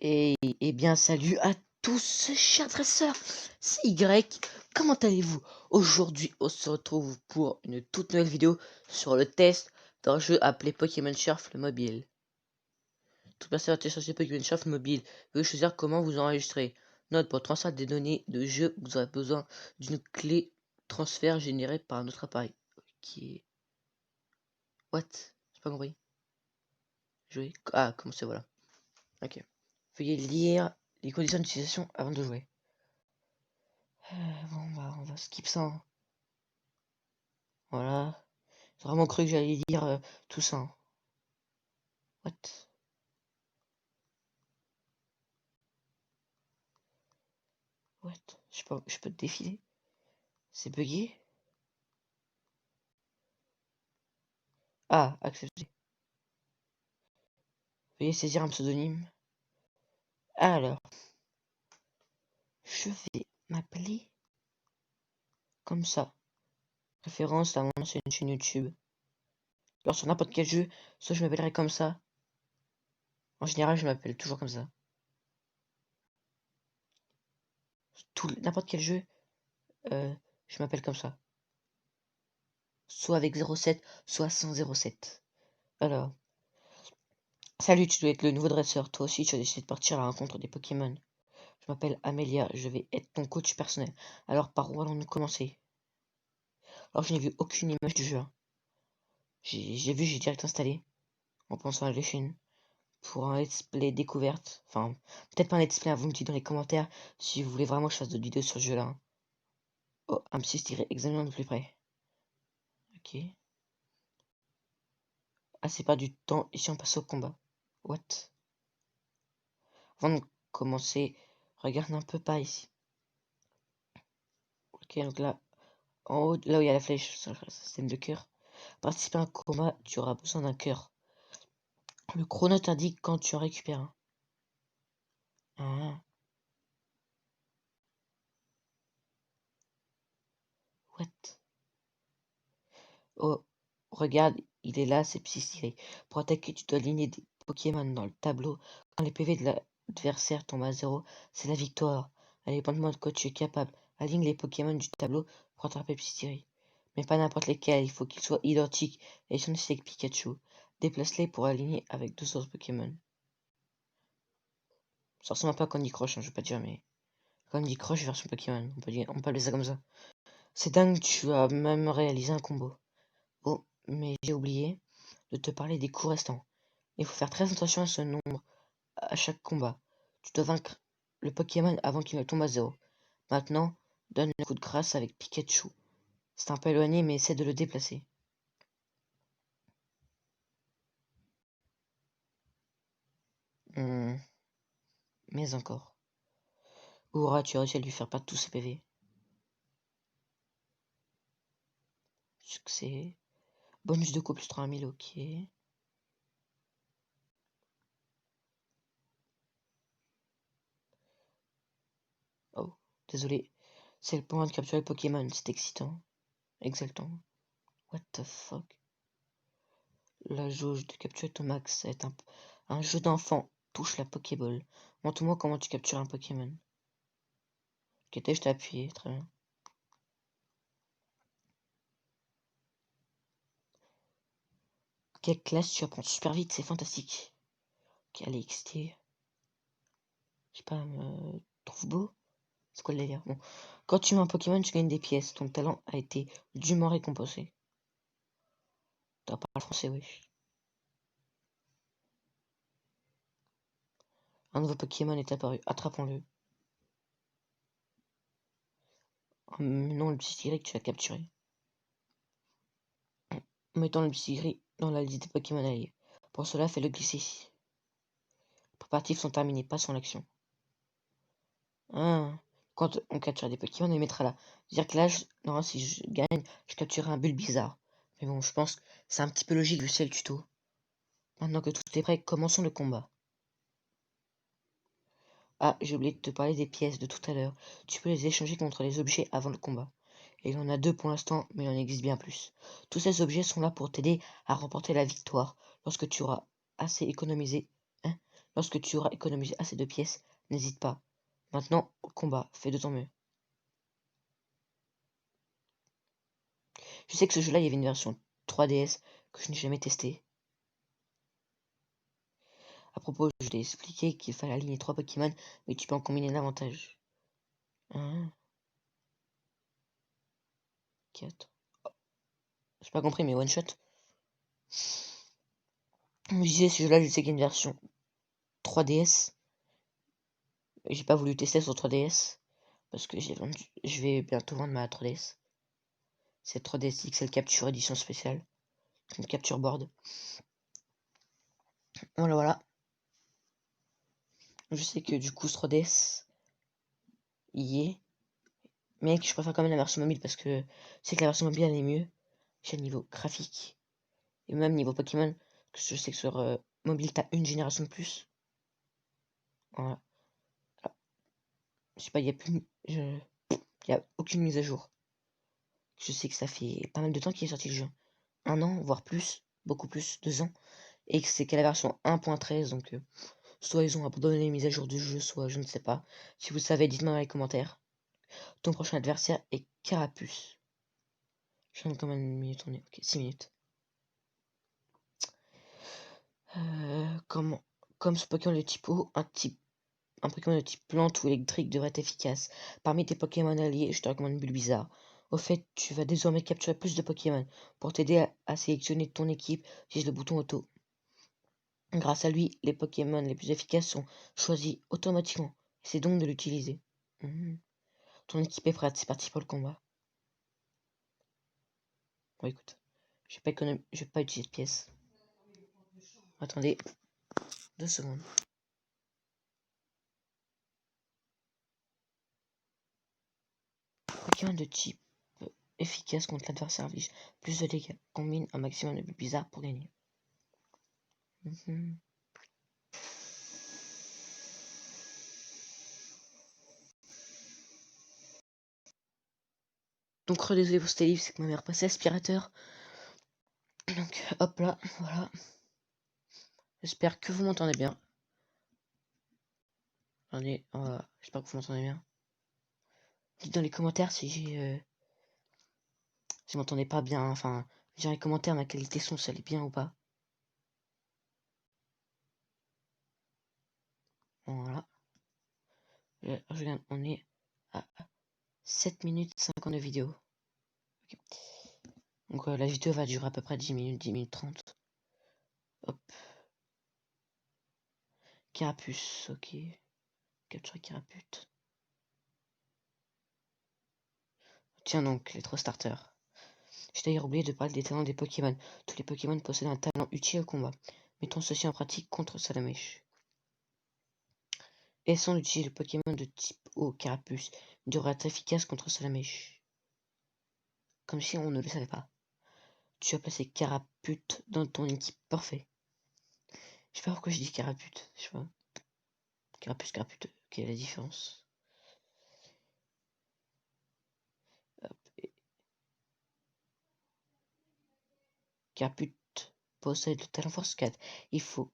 Et bien salut à tous, chers dresseurs, c'est Y, comment allez-vous? Aujourd'hui, on se retrouve pour une toute nouvelle vidéo sur le test d'un jeu appelé Pokémon Shuffle Mobile. Toute personne va télécharger Pokémon Shuffle Mobile, veuillez choisir comment vous enregistrer. Note, pour transfert des données de jeu, vous aurez besoin d'une clé transfert générée par un autre appareil. Ok. What? J'ai pas compris. Jouer. Ah, comment c'est, voilà. Ok. Veuillez lire les conditions d'utilisation avant de jouer. Bon, bah, on va skip ça, hein. Voilà. J'ai vraiment cru que j'allais lire tout ça, hein. What? What? Je peux te défiler? C'est bugué? Ah, accepté. Veuillez saisir un pseudonyme. Alors, je vais m'appeler comme ça. Référence à mon ancienne chaîne YouTube. Alors, sur n'importe quel jeu, soit je m'appellerai comme ça. En général, je m'appelle toujours comme ça. N'importe quel jeu, je m'appelle comme ça. Soit avec 07, soit sans 07. Alors, salut, tu dois être le nouveau dresseur. Toi aussi, tu as décidé de partir à la rencontre des Pokémon. Je m'appelle Amélia, je vais être ton coach personnel. Alors, par où allons-nous commencer? Alors, je n'ai vu aucune image du jeu, hein. J'ai direct installé, en pensant à la chaîne, pour un let's play découverte. Enfin, peut-être pas un let's play, vous me dites dans les commentaires si vous voulez vraiment que je fasse d'autres vidéos sur ce jeu-là, hein. Oh, un petit tiré, examinons de plus près. Ok. Ah, c'est pas du temps, ici on passe au combat. What? Avant de commencer, regarde un peu pas ici. Ok, donc là, en haut, là où il y a la flèche, sur le système de cœur. Participer à un combat, tu auras besoin d'un cœur. Le chrono t'indique quand tu en récupères un. Ah, what? Oh, regarde, il est là, c'est Psy. Pour attaquer, tu dois aligner des Pokémon dans le tableau. Quand les PV de l'adversaire tombent à 0, c'est la victoire. Allez, dépendamment de quoi tu es capable, aligne les Pokémon du tableau pour attraper Psy. Mais pas n'importe lesquels, il faut qu'ils soient identiques. Et si on essaie avec Pikachu, déplace-les pour aligner avec deux autres Pokémon. Ça ressemble un peu à Candy Crush, hein, je veux pas dire, mais Candy Crush version Pokémon, on peut appeler ça comme ça. C'est dingue, tu as même réalisé un combo. Oh, mais j'ai oublié de te parler des coups restants. Il faut faire très attention à ce nombre à chaque combat. Tu dois vaincre le Pokémon avant qu'il ne tombe à 0. Maintenant, donne le coup de grâce avec Pikachu. C'est un peu éloigné, mais essaie de le déplacer. Mais encore. Oura, tu as réussi à lui faire perdre tous ses PV. Succès. Bonus de coup plus 3000, ok. Oh, désolé. C'est le point de capturer le Pokémon, c'est excitant. Exaltant. What the fuck? La jauge de capturer ton max, ça va être un jeu d'enfant. Touche la Pokéball. Montre-moi comment tu captures un Pokémon. Ok, je t'ai appuyé, très bien. Quelle classe tu apprends super vite, c'est fantastique. Ok, allez, XT. Je sais pas, me trouve beau. C'est quoi le délire? Bon. Quand tu mets un Pokémon, tu gagnes des pièces. Ton talent a été dûment récompensé. T'as pas le français, oui. Un nouveau Pokémon est apparu. Attrapons-le. Non, le Psy que tu as capturé. Mettons le Psy dans la liste des Pokémon alliés. Pour cela, fais-le glisser ici. Les préparatifs sont terminés, passons à l'action. Ah, quand on capture des Pokémon, on les mettra là. C'est-à-dire que là, non, si je gagne, je capturerai un Bulbizarre. Mais bon, je pense que c'est un petit peu logique vu que c'est le tuto. Maintenant que tout est prêt, commençons le combat. Ah, j'ai oublié de te parler des pièces de tout à l'heure. Tu peux les échanger contre les objets avant le combat. Et il y en a 2 pour l'instant, mais il en existe bien plus. Tous ces objets sont là pour t'aider à remporter la victoire lorsque tu auras assez économisé. Hein, Lorsque tu auras économisé assez de pièces, n'hésite pas. Maintenant, combat, fais de ton mieux. Je sais que ce jeu-là, il y avait une version 3DS que je n'ai jamais testée. À propos, je t'ai expliqué qu'il fallait aligner 3 Pokémon, mais tu peux en combiner davantage. 1, 4. J'ai pas compris, mais one shot. Je disais, ce jeu-là, je sais qu'il y a une version 3DS. J'ai pas voulu tester sur 3DS. Parce que je vais bientôt vendre ma 3DS. C'est 3DS XL Capture édition spéciale. Une capture board. Voilà. Je sais que du coup, ce 3DS y est. Mais je préfère quand même la version mobile parce que c'est que la version mobile elle est mieux. Chez le niveau graphique. Et même niveau Pokémon. Parce que je sais que sur mobile, t'as une génération de plus. Voilà. Je sais pas, il y a plus. Il y a aucune mise à jour. Je sais que ça fait pas mal de temps qu'il est sorti le jeu. 1 an, voire plus. Beaucoup plus, 2 ans. Et que c'est qu'à la version 1.13. Donc, soit ils ont abandonné les mises à jour du jeu, soit je ne sais pas. Si vous savez, dites-moi dans les commentaires. Ton prochain adversaire est Carapuce. Je viens de combien de minutes on est? Ok, 6 minutes. Comme ce Pokémon de type eau, un Pokémon de type plante ou électrique devrait être efficace. Parmi tes Pokémon alliés, je te recommande Bulbizarre. Au fait, tu vas désormais capturer plus de Pokémon. Pour t'aider à sélectionner ton équipe, utilise le bouton auto. Grâce à lui, les Pokémon les plus efficaces sont choisis automatiquement. C'est donc de l'utiliser. Ton équipe est prête, c'est parti pour le combat. Bon, écoute, je vais pas utiliser de pièces. Attendez 2 secondes. Pokémon de type efficace contre l'adversaire inflige plus de dégâts. Combine un maximum de Bulbizarre pour gagner. Donc redésolé pour c'était livre, c'est que ma mère passait aspirateur. Donc hop là, voilà. J'espère que vous m'entendez bien. Attendez, j'espère que vous m'entendez bien. Dites dans les commentaires si vous m'entendez pas bien. Enfin, dans les commentaires ma qualité son, ça est bien ou pas. Voilà. Je regarde, on est à 7 minutes 50 de vidéo. Okay. Donc la vidéo va durer à peu près 10 minutes, 10 minutes 30. Hop. Carapuce, ok. Capturer Carapuce. Tiens donc, les 3 starters. J'ai d'ailleurs oublié de parler des talents des Pokémon. Tous les Pokémon possèdent un talent utile au combat. Mettons ceci en pratique contre Salamèche. Essayons d'utiliser le Pokémon de type eau, Carapuce. Il devrait être efficace contre Salamèche. Comme si on ne le savait pas. Tu as placé Carapuce dans ton équipe. Parfait. Je sais pas pourquoi je dis Carapuce. Je sais pas. Carapuce. Quelle est la différence? Carapuce possède le talent Force 4. Il faut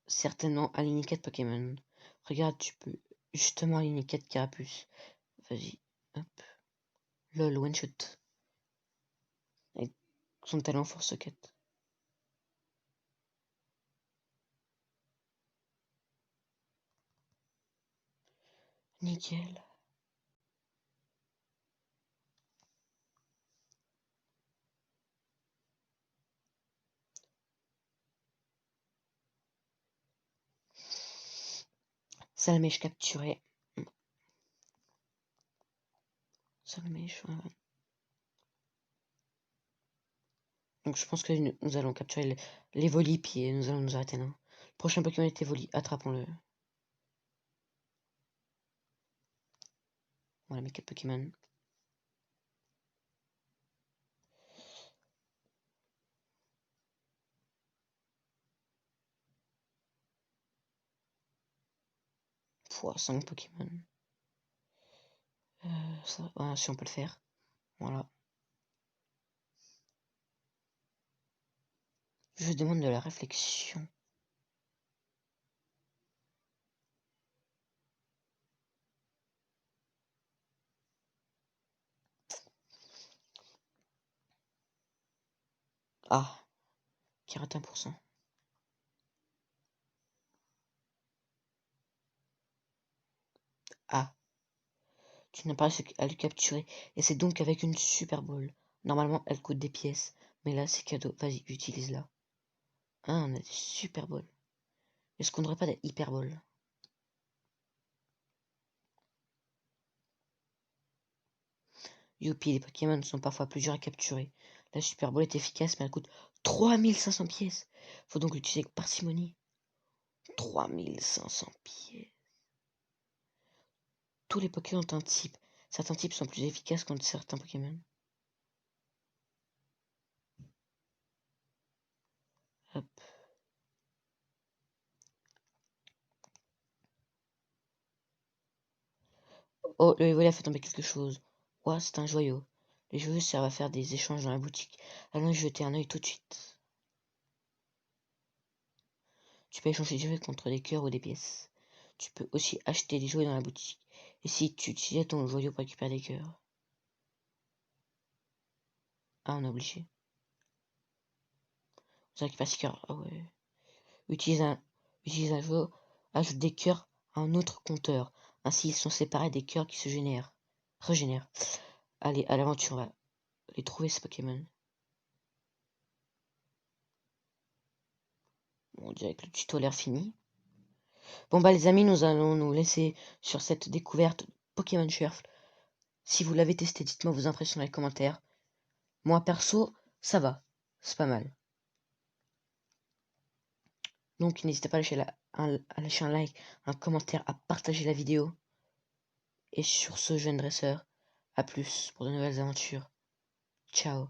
certainement aligner 4 Pokémon. Regarde, tu peux justement aligner 4 Carapuce. Vas-y. Hop. LOL, one shot. Avec son talent Force 4. Nickel. Salamèche capturé. Salamèche, voilà. Donc je pense que nous allons capturer les Volip et nous allons nous arrêter là. Le prochain Pokémon est Evoli, attrapons-le. Voilà mes 4 Pokémon. Pouah, 5 Pokémon. Ça, voilà, si on peut le faire. Voilà. Je demande de la réflexion. Ah, 41%. Ah, tu n'as pas réussi à le capturer. Et c'est donc avec une Super Bowl. Normalement, elle coûte des pièces. Mais là, c'est cadeau. Vas-y, utilise-la. Ah, on a des Super Bowls. Est-ce qu'on n'aurait pas des Hyper Bowls? Youpi, les Pokémon sont parfois plus durs à capturer. La Super Bowl est efficace, mais elle coûte 3500 pièces. Faut donc l'utiliser avec parcimonie. 3500 pièces. Tous les Pokémon ont un type. Certains types sont plus efficaces contre certains Pokémon. Hop. Oh, le volet a fait tomber quelque chose. Ouah, c'est un joyau. Les joyaux servent à faire des échanges dans la boutique. Allons y jeter un œil tout de suite. Tu peux échanger des jouets contre des cœurs ou des pièces. Tu peux aussi acheter des jouets dans la boutique. Et si tu utilisais ton joyau pour récupérer des cœurs. Ah, on est obligé. On récupère 6 cœurs. Ah ouais. Utilise un joyau. Ajoute des cœurs à un autre compteur. Ainsi, ils sont séparés des cœurs qui se régénèrent. Allez, à l'aventure, on va les trouver ces Pokémon. Bon, on dirait que le tuto a l'air fini. Bon bah les amis, nous allons nous laisser sur cette découverte Pokémon Shuffle. Si vous l'avez testé, dites-moi vos impressions dans les commentaires. Moi perso, ça va, c'est pas mal. Donc n'hésitez pas à lâcher un like, un commentaire, à partager la vidéo. Et sur ce, jeune dresseur, à plus pour de nouvelles aventures. Ciao.